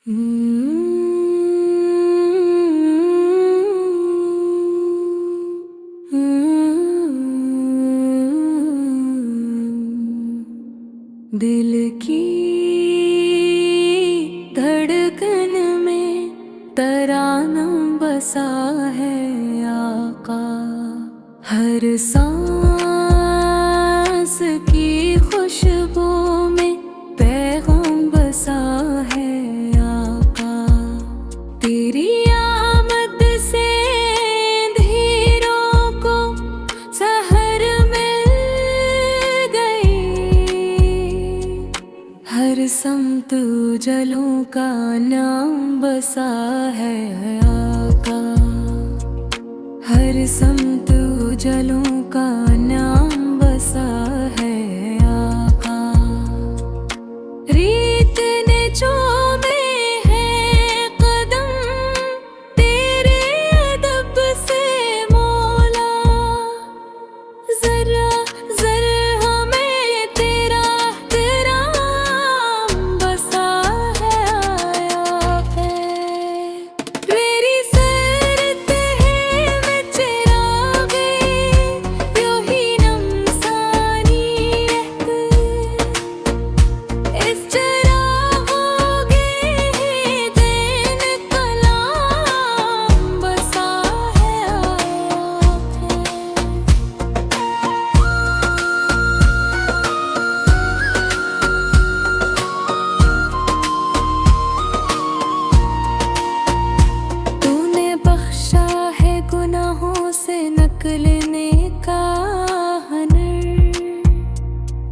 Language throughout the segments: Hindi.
दिल की धड़कन में तराना बसा है आका। हर सांस की खुशबू में पैगाम बसा है आका। तेरी आमद से धीरों को सहर मिल गई। हर समत जलों का नाम बसा है आका। हर समत जलों का नाम बसा है आका। रीत ने चूमे हैं कदम तेरे अदब से मौला। जरा जरा हमें तेरा एहतराम बसा है आया है। मेरी सरत है मैं चिरागे यूं ही नमसानी इस चरागोगे दिन कलाम बसा है तूने बख्शा है गुनाहों से निकलने का हनर।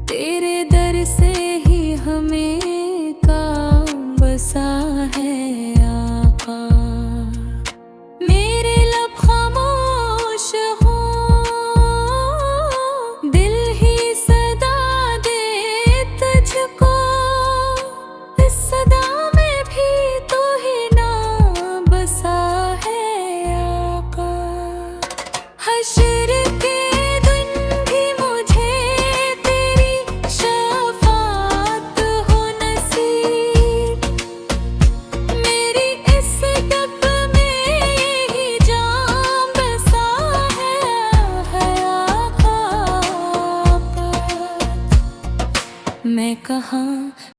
तेरे दर से ही हमें काम बसा है आका। मेरे लब खामोश हो दिल ही सदा दे तुझको। इस सदा में भी तू ही ना बसा है आका। हश्र के दिन भी मुझे तेरी शफाअत हो नसीब। मेरी इस डब में यही जान बसा है आका। मैं कहाँ